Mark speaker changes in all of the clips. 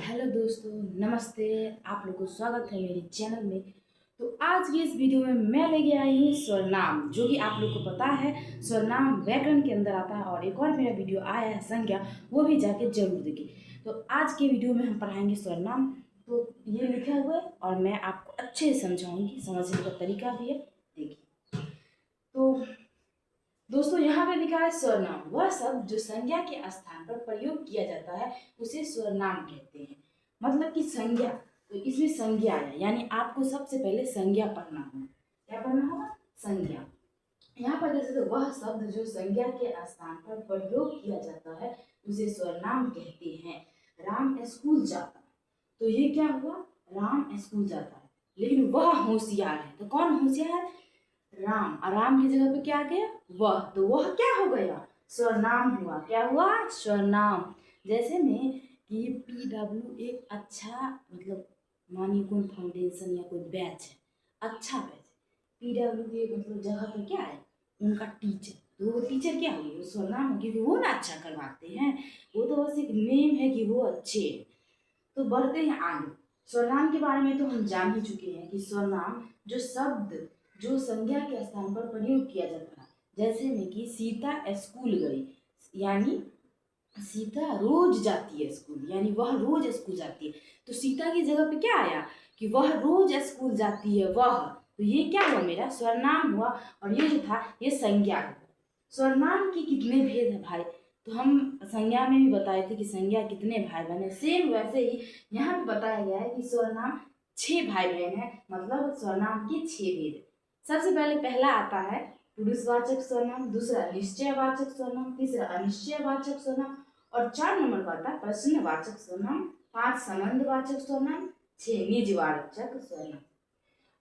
Speaker 1: Hello दोस्तों, नमस्ते। आप लोगों को स्वागत है मेरे चैनल में। तो आज की इस वीडियो में मैं लेके आई हूँ स्वरनाम, जो कि आप लोग को पता है स्वरनाम व्याकरण के अंदर आता है। और एक और मेरा वीडियो आया है संज्ञा, वो भी जाके जरूर देखिए। तो आज के वीडियो में हम पढ़ाएंगे स्वरनाम। तो ये लिखा हुआ है और मैं आपको अच्छे से समझाऊंगी, समझने का तरीका भी है, देखिए। तो दोस्तों यहाँ पे लिखा है स्वरनाम, वह शब्द जो संज्ञा के स्थान पर प्रयोग किया जाता है उसे स्वरनाम कहते हैं। मतलब कि संज्ञा, तो इसमें संज्ञा आया, यानी आपको सबसे पहले संज्ञा पढ़ना होगा। क्या पढ़ना होगा? संज्ञा। यहाँ पर जैसे तो वह शब्द जो संज्ञा के स्थान पर प्रयोग किया जाता है उसे स्वरनाम कहते हैं। राम स्कूल जाता है, तो ये क्या हुआ? राम स्कूल जाता है, लेकिन वह होशियार है। तो कौन होशियार है? राम। और राम की जगह पे क्या आ गया? वह। तो वह क्या हो गया? स्वरनाम हुआ। क्या हुआ? स्वरनाम। जैसे में कि PW एक अच्छा, मतलब मानिए कोई फाउंडेशन या कोई बैच है, अच्छा बैच। PW के मतलब जगह पे क्या है? उनका टीचर। तो वो टीचर क्या हुई? वो स्वरनाम हो, क्योंकि वो ना अच्छा करवाते हैं। वो तो बस एक नेम है कि वो अच्छे हैं। तो बढ़ते हैं आगे। स्वरनाम के बारे में तो हम जान ही चुके हैं कि स्वरनाम जो शब्द जो संज्ञा के स्थान पर प्रयोग किया जाता है। जैसे में कि सीता स्कूल गई, यानी सीता रोज जाती है स्कूल, यानी वह रोज स्कूल जाती है। तो सीता की जगह पे क्या आया? कि वह रोज स्कूल जाती है, वह। तो ये क्या हुआ? मेरा स्वरनाम हुआ। और ये जो था ये संज्ञा हुआ। स्वरनाम के कितने भेद है भाई? तो हम संज्ञा में भी बताए थे कि संज्ञा कितने भाई बहन है, सेम वैसे ही यहाँ पे बताया गया है कि स्वरनाम 6 भाई बहन है। मतलब स्वरनाम के 6 भेद है। सबसे पहले पहला आता है पुरुषवाचक स्वरनाम, दूसरा निश्चयवाचक स्वरनाम, तीसरा अनिश्चयवाचक स्वरनाम, और 4 नंबर का आता है प्रश्नवाचक स्वरनाम, 5 संबंधवाचक स्वरनाम, 6 निजवाचक स्वरनाम।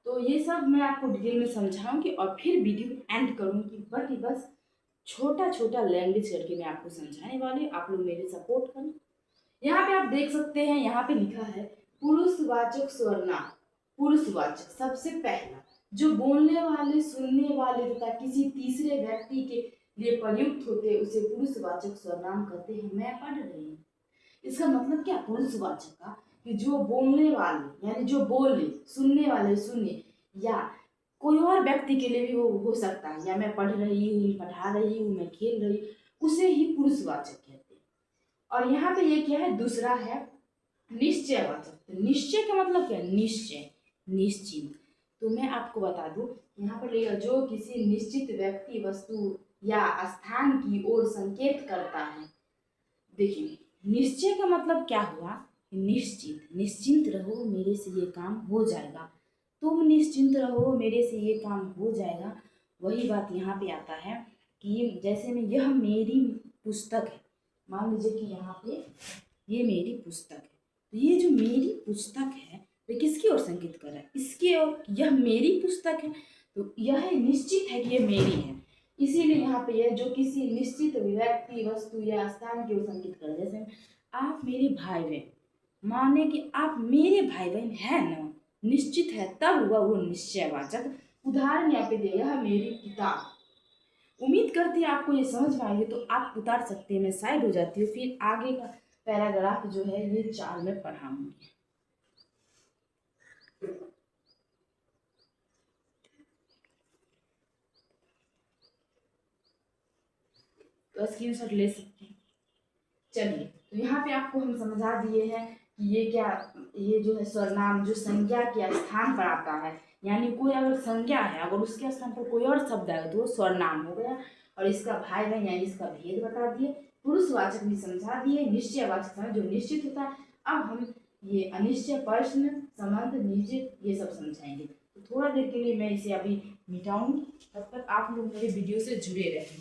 Speaker 1: तो ये सब मैं आपको डिटेल में समझाऊंगी और फिर वीडियो एंड करूंगी। बस छोटा छोटा लैंग्वेज करके मैं आपको समझाने वाली हूँ, आप लोग मेरे सपोर्ट करना। यहाँ पे आप देख सकते हैं, यहाँ पे लिखा है पुरुषवाचक स्वरनाम। पुरुषवाचक सबसे पहला जो बोलने वाले, सुनने वाले तथा किसी तीसरे व्यक्ति के लिए प्रयुक्त होते उसे पुरुषवाचक स्वरनाम कहते हैं। मैं पढ़ रही हूँ। इसका मतलब क्या? पुरुषवाचक का कि जो बोलने वाले, यानी जो बोले, सुनने वाले सुने, या कोई और व्यक्ति के लिए भी वो हो सकता है, या मैं पढ़ रही हूँ, पढ़ा रही हूँ, मैं खेल रही हूँ, उसे ही पुरुषवाचक कहते हैं। और यहाँ पे ये क्या है? दूसरा है निश्चयवाचक। तो निश्चय का मतलब क्या? निश्चय, निश्चित। तो मैं आपको बता दूं, यहाँ पर जो किसी निश्चित व्यक्ति, वस्तु या स्थान की ओर संकेत करता है। देखिए, निश्चय का मतलब क्या हुआ? निश्चित, निश्चिंत रहो मेरे से ये काम हो जाएगा। तुम निश्चिंत रहो मेरे से ये काम हो जाएगा। वही बात यहाँ पे आता है कि जैसे में यह मेरी पुस्तक है। मान लीजिए कि यहाँ पे ये मेरी पुस्तक है। तो ये जो मेरी पुस्तक है वे किसकी ओर संकेत कर रहा है? इसके ओर। यह मेरी पुस्तक है, तो यह निश्चित है कि ये मेरी है। इसीलिए यहाँ पे यह जो किसी निश्चित व्यक्ति, वस्तु या स्थान की ओर संकेत कर रहा है। जैसे आप मेरे भाई बहन, माने कि आप मेरे भाई बहन है ना, निश्चित है, तब हुआ वो निश्चयवाचक। उदाहरण यहाँ पे दिया है मेरी किताब। उम्मीद करती है आपको ये समझ में आएगी, तो आप उतार सकते हैं। मैं साइड हो जाती हूँ, फिर आगे का पैराग्राफ जो है ये 4 में पढ़ाऊंगी। तो स्क्रीनशॉट ले सकते हैं। चलिए, तो यहाँ पे आपको हम समझा दिए हैं कि ये क्या, ये जो है स्वरनाम जो संज्ञा के स्थान पर आता है, यानी कोई अगर संज्ञा है, अगर उसके स्थान पर कोई और शब्द आए तो वो स्वरनाम हो गया। और इसका भाई बहन यानी इसका भेद बता दिए, पुरुषवाचक भी समझा दिए, निश्चयवाचक जो निश्चित होता है। अब हम ये अनिश्चय, प्रश्न, संबंध, निश्चित, ये सब समझाएंगे। तो थोड़ा देर के लिए मैं इसे अभी मिटाऊंगी, तब तक आप लोग मेरे वीडियो से जुड़े रहें।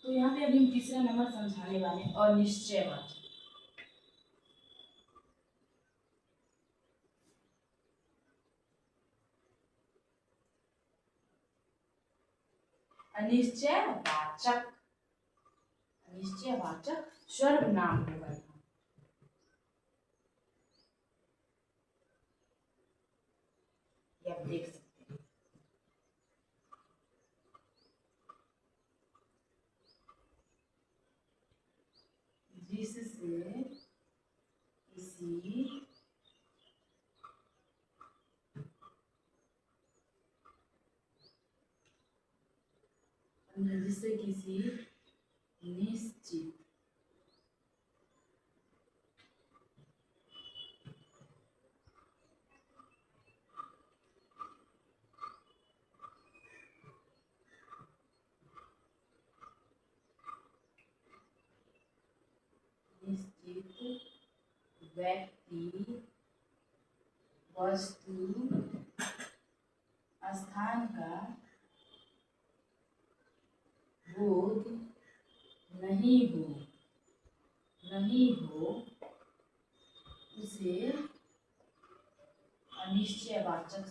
Speaker 1: तो यहाँ पे अभी हम तीसरा नंबर समझाने वाले हैं, अनिश्चयवाचक। अनिश्चयवाचक, निश्चयवाचक सर्वनाम होगा। ये आप देख सकते हैं। जिससे किसी निश्चित व्यक्ति वस्तु स्थान का बोध नहीं हो उसे अनिश्चयवाचक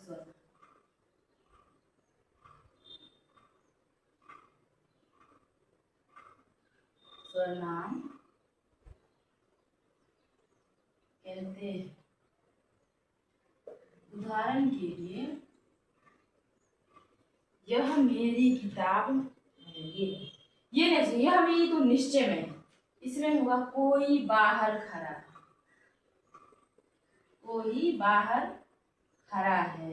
Speaker 1: सर्वनाम कहते हैं। उदाहरण के लिए, यह मेरी किताब ये नहीं, यह मेरी तो निश्चय में है, इसमें होगा कोई बाहर खड़ा है।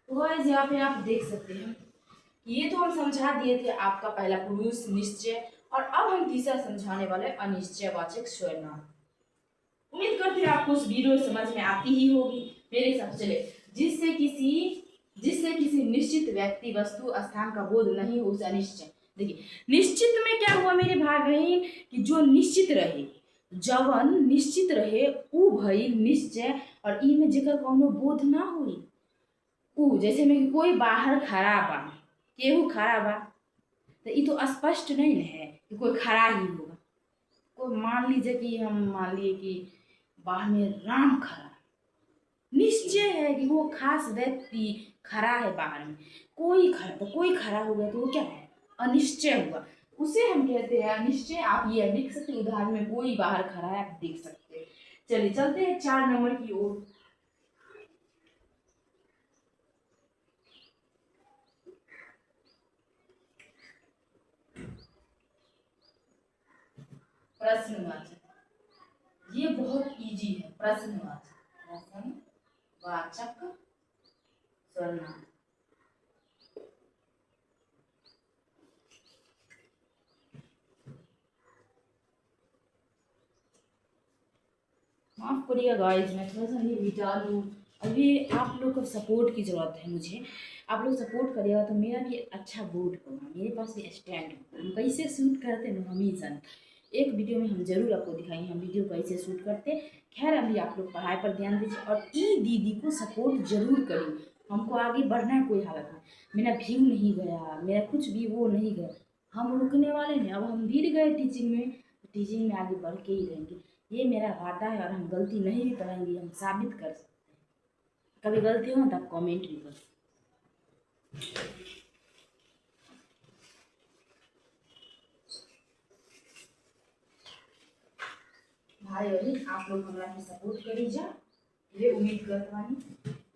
Speaker 1: तो गाइस यहाँ पे आप देख सकते हैं कि ये तो हम समझा दिए थे आपका पहला पुरुष निश्चय, और अब हम तीसरा समझाने वाले अनिश्चयवाचक सर्वनाम। उम्मीद करते हैं आपको इस वीडियो समझ में आती ही होगी मेरे साथ। चले, जिससे किसी निश्चित व्यक्ति वस्तु स्थान का बोध नहीं हो उसे अनिश्चय। देखिए, निश्चित में क्या हुआ मेरे भाई बहन कि जो निश्चित रहे, जवन निश्चित रहे उ भई निश्चय, और ई में जेकर कौनो बोध ना होई। उ जैसे में कोई बाहर खड़ा बा, केहू खड़ा बा, तो ये तो स्पष्ट नहीं है कि कोई खड़ा ही होगा। कोई मान लीजिए कि मान लिए कि बाहर में राम खड़ा, निश्चय है कि वो खास व्यक्ति खड़ा है बाहर में। कोई खड़ा हो गया तो वो क्या है, अनिश्चय हुआ, उसे हम कहते हैं अनिश्चय। आप ये लिख सकते हैं, उदाहरण में कोई बाहर खड़ा है, आप देख सकते हैं। चलिए चलते हैं 4 नंबर की ओर। प्रश्नवाचक, ये बहुत इजी है। प्रश्नवाचक सर्वनाम। माफ करिएगा गाइस, मैं थोड़ा सा ये मिटा लूँ। अभी आप लोग को सपोर्ट की ज़रूरत है मुझे। आप लोग सपोर्ट करिएगा तो मेरा भी अच्छा बोर्ड होगा, मेरे पास भी स्टैंड होगा। हम कैसे शूट करते हैं हम ही जान, एक वीडियो में हम जरूर आपको दिखाएंगे हम वीडियो कैसे शूट करते। खैर अभी आप लोग पढ़ाई पर ध्यान दीजिए और ई दीदी को सपोर्ट जरूर करिए। हमको आगे बढ़ना है कोई हालत में। मेरा व्यू नहीं गया, मेरा कुछ भी वो नहीं गया, हम रुकने वाले नहीं। अब हम भिड़ गए टीचिंग में आगे बढ़ के ही रहेंगे, ये मेरा वादा है। और हम गलती नहीं भी करेंगे, हम साबित कर सकते हैं। कभी गलती हो तो आप कमेंट भी कर सकते हैं। भाई बहन आप लोग हमरा के सपोर्ट करी जा, ये उम्मीद करत बानी।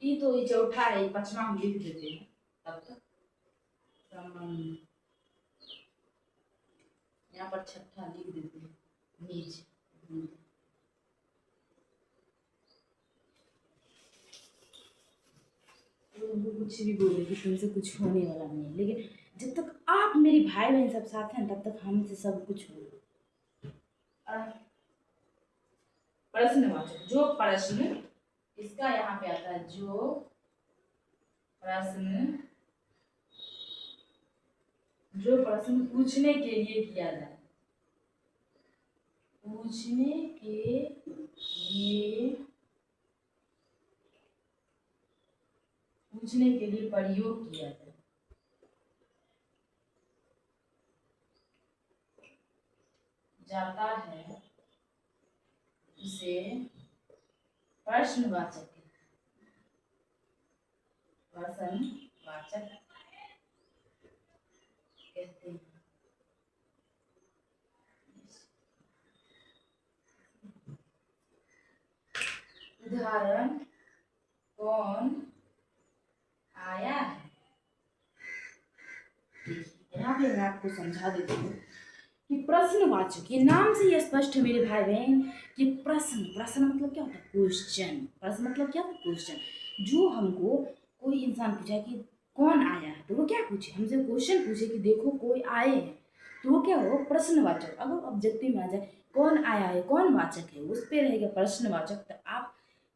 Speaker 1: ई तो ये चौथा है, 5वां हम लिख देते हैं तब तक। यहाँ पर 6ठा लिख देते हैं, नीच। उनको कुछ भी बोले कि तुमसे कुछ होने वाला नहीं है, लेकिन जब तक आप मेरी भाई बहन सब साथ हैं तब तक हमसे सब कुछ होगा। प्रश्नवाचक, जो प्रश्न, इसका यहाँ पे आता है जो प्रश्न पूछने के लिए किया जाए, पूछने के लिए प्रयोग किया जाता है उसे प्रश्नवाचक कहते हैं। उदाहरण कौन आया है। यहाँ पे मैं आपको समझा देती हूँ कि प्रश्नवाचक, ये नाम से ये स्पष्ट है मेरे भाई बहन कि प्रश्न, प्रश्न मतलब क्या होता है? क्वेश्चन। प्रश्न मतलब क्या होता है? क्वेश्चन। जो हमको कोई इंसान पूछा कि कौन आया है, तो वो क्या पूछे? हमसे क्वेश्चन पूछे कि देखो कोई आए हैं, तो वो क्या हो? प्रश्नवाचक। अगर ऑब्जेक्टिव में आ जाए कौन आया है, कौन वाचक है, उस पर रहेगा प्रश्नवाचक, तो आप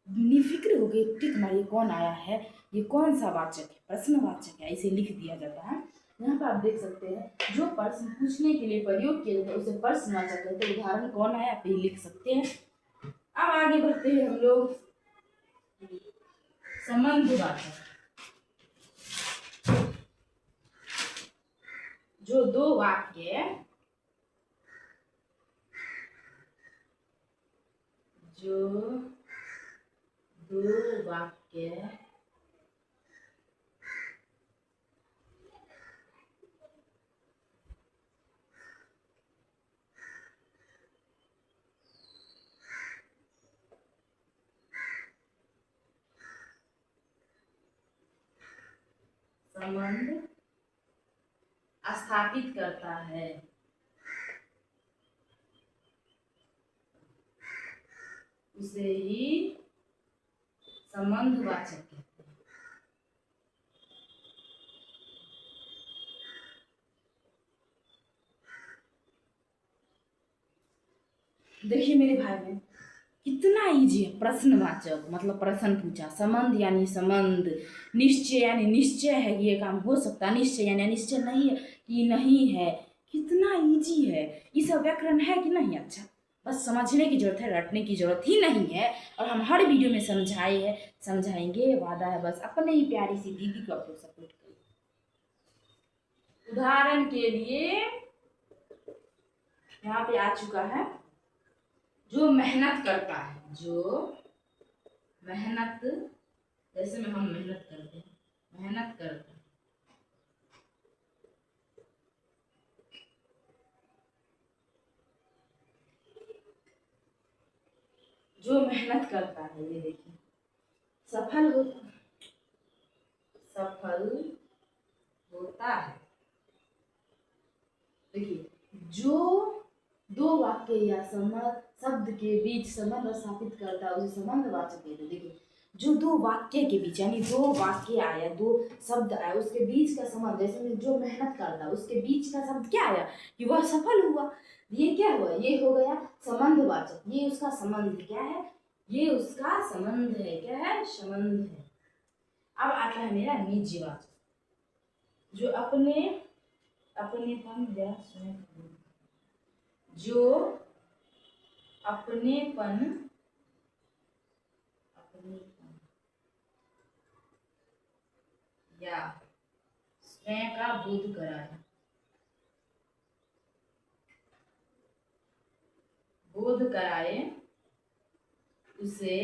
Speaker 1: निफिक्र हो गए, टिक मारिए कौन आया है, ये कौन सा वाचक है? प्रश्नवाचक है, इसे लिख दिया जाता है। यहाँ पर आप देख सकते हैं जो प्रश्न पूछने के लिए प्रयोग किया जाता है उसे प्रश्नवाचक कहते हैं। उदाहरण कौन आया, आप ये लिख सकते हैं। अब आगे बढ़ते हैं हम लोग संबंधवाचक। जो दो वाक्य संबंध स्थापित करता है, उसे ही संबंधवाचक कहते हैं। देखिए मेरे भाई बहन, कितना इजी है। प्रश्नवाचक मतलब प्रश्न पूछा, संबंध यानी संबंध, निश्चय यानी निश्चय है कि ये काम हो सकता है, निश्चय यानी निश्चय नहीं है कि नहीं है। कितना इजी है। ये सब व्याकरण है कि नहीं? अच्छा, बस समझने की जरूरत है, रटने की जरूरत ही नहीं है। और हम हर वीडियो में समझाए हैं, समझाएंगे, वादा है। बस अपने ही प्यारी सी दीदी को आप लोग सपोर्ट करिए। उदाहरण के लिए यहाँ पे आ चुका है, जो मेहनत करता है, जो मेहनत, जैसे में हम मेहनत करते हैं, मेहनत करते हैं, जो मेहनत करता है, ये देखिए सफल होता, सफल होता है। देखिए, जो दो वाक्य या शब्द के बीच संबंध स्थापित करता है उसे संबंधवाचक कहते हैं। देखिए, जो दो वाक्य के बीच, यानी दो वाक्य आया, दो शब्द आया, उसके बीच का संबंध, जैसे में जो मेहनत करता है उसके बीच का शब्द क्या आया कि वह सफल हुआ, ये क्या हुआ? ये हो गया संबंधवाचक। ये उसका संबंध क्या है? ये उसका संबंध है। क्या है? संबंध है। अब आता है मेरा निजवाचक, जो अपनेपन या स्वयं, जो अपनेपन या स्वयं का बोध कराए, बोध कराए, उसे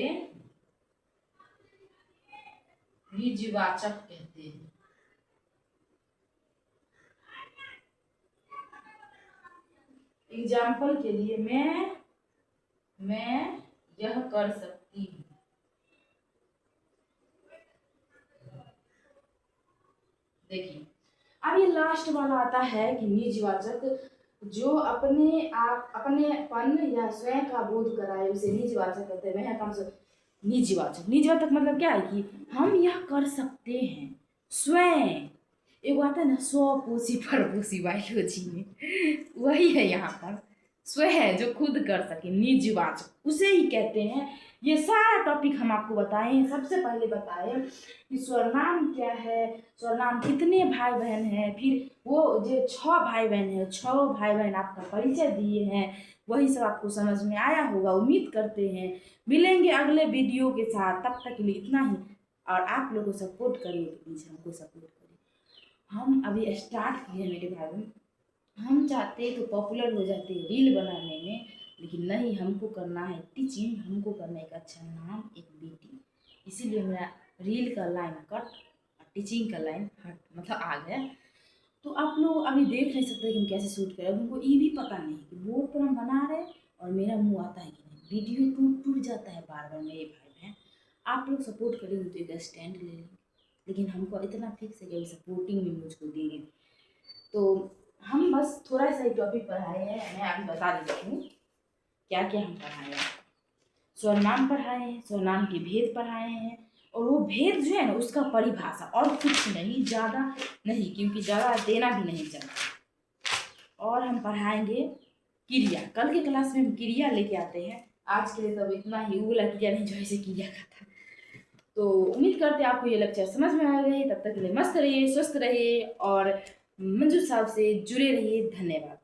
Speaker 1: निजवाचक कहते हैं। एग्जाम्पल के लिए मैं यह कर सकती हूँ। देखिए, अब ये लास्ट वाला आता है कि निजवाचक, जो अपनेपन या स्वयं का बोध कराए उसे निजवाचक कहते हैं। वह काम से निजवाचक, निजवाचक मतलब क्या है कि हम यह कर सकते हैं। स्वयं, एक आता है ना स्वपोषी परपोषी बायोलॉजी में, वही है यहाँ पर। स्वयं जो खुद कर सके, निजवाचक उसे ही कहते हैं। ये सारा टॉपिक हम आपको बताए हैं। सबसे पहले बताए कि स्वरनाम क्या है, स्वरनाम कितने भाई बहन हैं, फिर वो जो 6 भाई बहन है, 6 भाई बहन आपका परिचय दिए हैं, वही सब आपको समझ में आया होगा, उम्मीद करते हैं। मिलेंगे अगले वीडियो के साथ, तब तक के लिए इतना ही। और आप लोगों को सपोर्ट करिए, प्लीज हमको सपोर्ट करिए। हम अभी स्टार्ट किए मेरे भाई बहन, हम चाहते तो पॉपुलर हो जाते रील बनाने में, लेकिन नहीं, हमको करना है टीचिंग, हमको करना है एक अच्छा नाम, एक बेटी। इसीलिए मेरा रील का लाइन कट और टीचिंग का लाइन हट, मतलब आ गया। तो आप लोग अभी देख नहीं सकते कि हम कैसे शूट करें। उनको ये भी पता नहीं कि बोर्ड पर हम बना रहे हैं और मेरा मुंह आता है कि नहीं। वीडियो टूट टूट जाता है बार बार मेरे भाई बहन, आप लोग सपोर्ट करेंगे तो एक स्टैंड ले लेंगे, लेकिन हमको इतना फिक्स है कि अभी सपोर्टिंग में मुझको देंगे। तो हम बस थोड़ा सा ही टॉपिक पढ़ाए हैं, मैं अभी बता देती हूँ क्या क्या हम पढ़ाए हैं। स्वरनाम पढ़ाए हैं, स्वरनाम के भेद पढ़ाए हैं, और वो भेद जो है ना उसका परिभाषा, और कुछ नहीं, ज़्यादा नहीं, क्योंकि ज़्यादा देना भी नहीं चाहता। और हम पढ़ाएंगे क्रिया, कल के क्लास में हम क्रिया लेके आते हैं, आज के लिए तो इतना ही, वो वाला क्रिया नहीं जो ऐसे क्रिया का था। तो उम्मीद करते हैं आपको ये लेक्चर समझ में आ गए। तब तक के लिए मस्त रहिए, स्वस्थ रहिए और मंजू साहब से जुड़े रहिए। धन्यवाद।